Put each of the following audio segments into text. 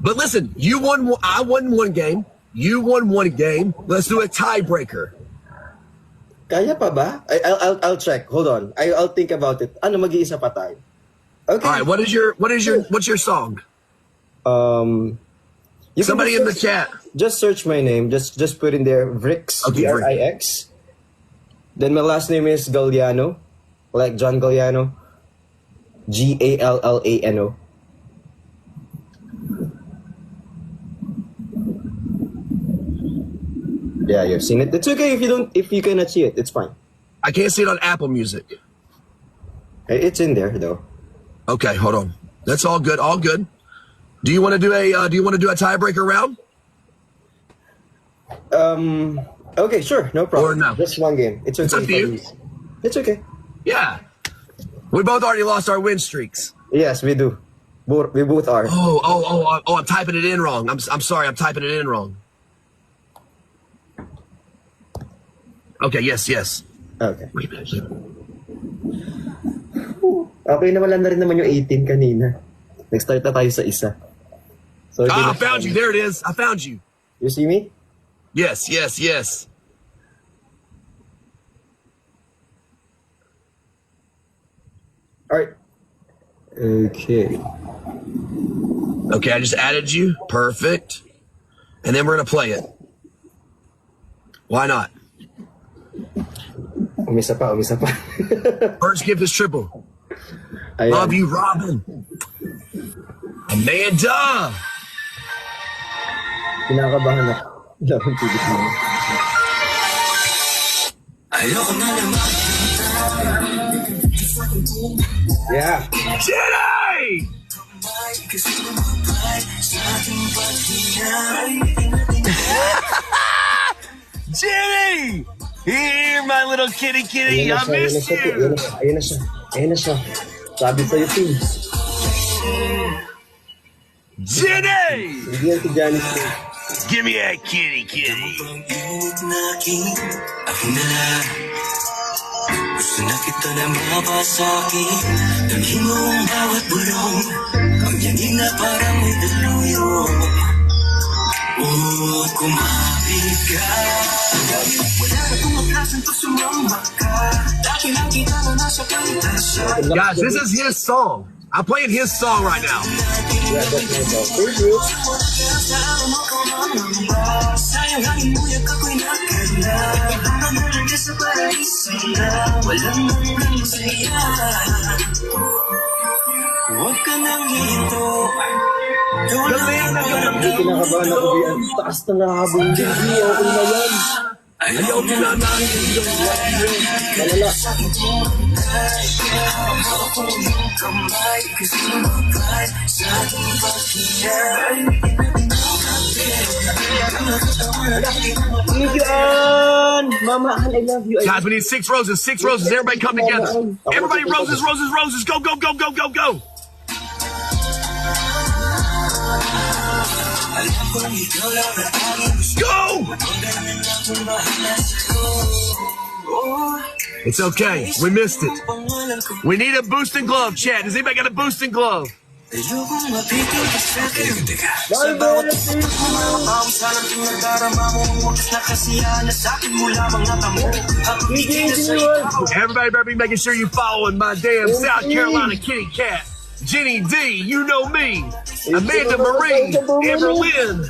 But listen, you won. I won one game. You won one game. Let's do a tiebreaker. Kaya pa ba? I'll check. Hold on. I'll think about it. Ano, mag-iisa pa tayo. Okay. All right. What's your song? Somebody in the chat. Just search my name. Just put in there Vrix. Okay, Vrix. Then my last name is Galliano, like John Galliano. Gallano. Yeah, you've seen it. It's okay if you cannot see it. It's fine. I can't see it on Apple Music. It's in there though. Okay, hold on. That's all good. All good. Do you want to do a tiebreaker round? Okay, sure, no problem. Or no? Just one game. It's okay. It's up to you. It's okay. Yeah. We both already lost our win streaks. Yes, we do. We both are. Oh! I'm typing it in wrong. I'm sorry. I'm typing it in wrong. Okay. Yes. Okay. Wait a minute. Okay, nawalan na rin naman yung 18 kanina. Nag-start na tayo sa isa. So, I found you. There it is. I found you. You see me? Yes. All right. Okay. Okay, I just added you. Perfect. And then we're going to play it. Why not? Umisa pa. First gift is triple. Ayan. Love you, Robin. Amanda. Kinakabahan ako. Laban tigit mo. Yeah. Jenny! Jenny! Here, my little kitty. I miss you. Ayan na siya. Sabi sa'yo, Tim. Jenny! Hindi yan si Janice. Give me that kitty. Gusto na kita na mabasaki. Dalhin mo ang bawat bulong. Ang yanig na parang may daluyong. Kumapit ka. Wala na kung makasan pag sumamba ka. Dati lang kita na nasa pantasya. Guys, this is his song. I'm playing his song right now. Yeah, that's my song. Thank you. Sayang hangin mo yung ako'y nagkala. Hanggang ka sa paraiso na walang hanggang masaya. Huwag ka nang hihinto. Kinakabahan ako diyan. Taas na nakabong din. Okay na yan. Ayaw mo na Malala. Thank you, Ann. Mama Ann, I love you. Guys, we need 6 roses. 6 roses. Everybody come together. Everybody, roses. Go. Go! It's okay. We missed it. We need a boosting glove, chat. Has anybody got a boosting glove? Everybody better be making sure you following my damn South Carolina kitty cat. Jenny D, you know me. Amanda Marie, Amber Lynn.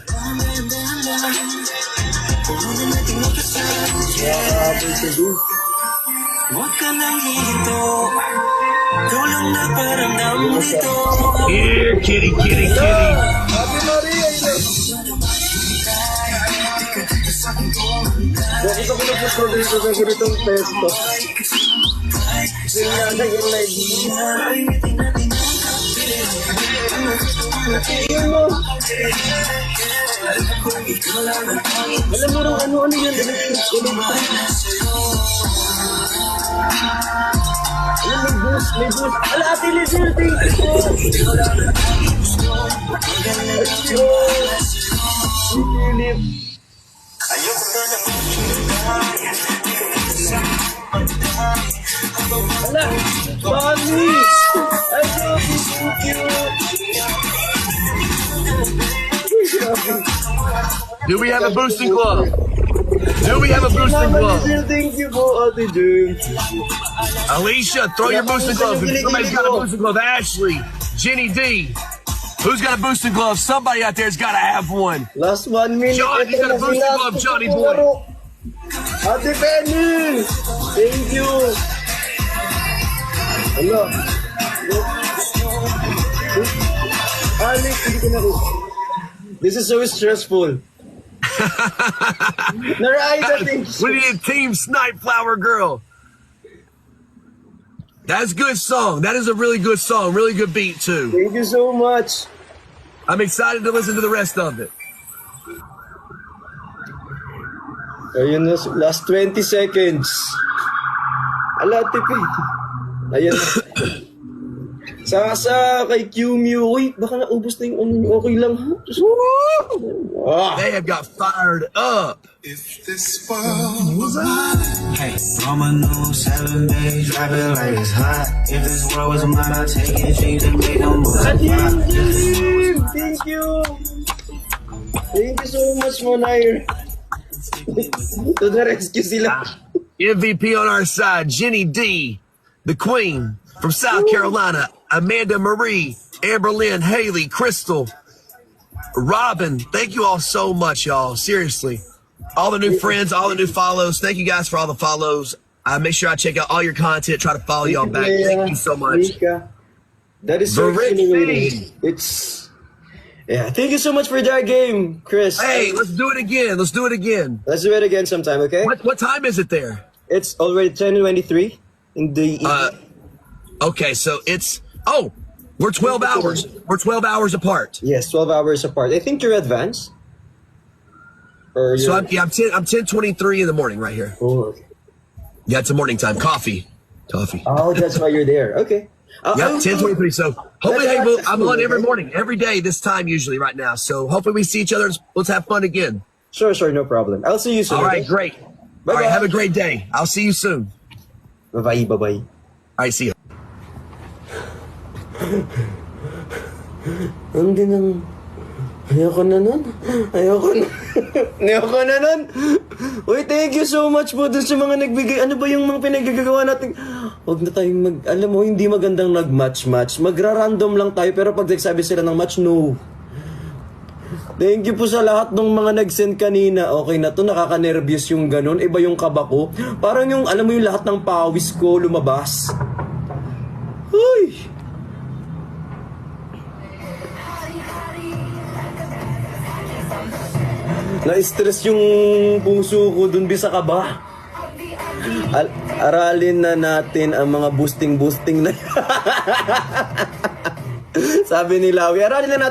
Here, kitty. Bakit ako nag-scroll dito sa ganitong testo? Alam mo rin ano yan? Alam, may boost. Ala, Ate Lizelle, thank you. Philip. Ala, Bonnie! I love you, thank you. Do we have a boosting glove? Do we have a boosting glove? Thank you po, Ate June. Alicia, throw your boosting glove. Somebody's got a boosting glove. Ashley, Jenny D. Who's got a boosting glove? Somebody out there's got to have one. Last 1 minute. John, you got a boosting glove, Johnny boy. Ate Penny! Thank you! Hello? Alex, hindi ko na. This is so stressful. Naraida, thank you. We need a team snipe flower girl. That's a good song. That is a really good song. Really good beat too. Thank you so much. I'm excited to listen to the rest of it. Ayun na, last 20 seconds. Ala, tipi. Ayun na. Sa kay Q-Mew. Uy, baka naubos na yung ano niyo. Okay lang, ha? Ah. They have got fired up. If this world was mine, hey, Roma knows 7 days, drive it like it's hot. If this world was mine, I'd take it, change and make them multiply. Thank you. Thank you so much, Monair. To the rescue sila. MVP on our side, Jenny D, the queen from South Carolina, Amanda Marie, Amber Lynn, Haley, Crystal, Robin. Thank you all so much, y'all. Seriously. All the new friends, all the new follows. Thank you guys for all the follows. Make sure I check out all your content. Try to follow y'all back. Thank you so much. Rika. That is so fascinating. It's... Yeah, thank you so much for that game, Chris. Hey, let's do it again. Let's do it again. Let's do it again sometime, okay? What time is it there? It's already 10:23 in the evening. Okay, so it's... Oh, we're 12 hours. We're 12 hours apart. Yes, 12 hours apart. I think you're advanced. Or So you're... I'm 10:23 in the morning right here. Oh, okay. Yeah, it's a morning time. Coffee. Oh, that's why you're there. Okay. Yep, 10:23. So hopefully, That's hey, I'm on every okay. morning, every day this time usually right now. So hopefully we see each other. Let's have fun again. Sure, no problem. I'll see you soon. All right, okay? great. Bye-bye. All right, have a great day. I'll see you soon. Bye-bye. All right, see you. Ang dinang... Ayoko na nun. Ayoko na nun. Uy, thank you so much po dun sa mga nagbigay. Ano ba yung mga pinagagawa natin? Huwag na tayong alam mo, hindi magandang nag-match-match. Magra-random lang tayo, pero pag nagsabi sila ng match, no. Thank you po sa lahat ng mga nag-send kanina. Okay na to, nakaka-nervous yung ganun. Iba yung kaba ko. Parang yung, alam mo yung lahat ng pawis ko lumabas. Uy! Na-stress yung puso ko dun bisa kaba. Aralin na natin ang mga boosting na. Sabi ni Lawi, aralin na natin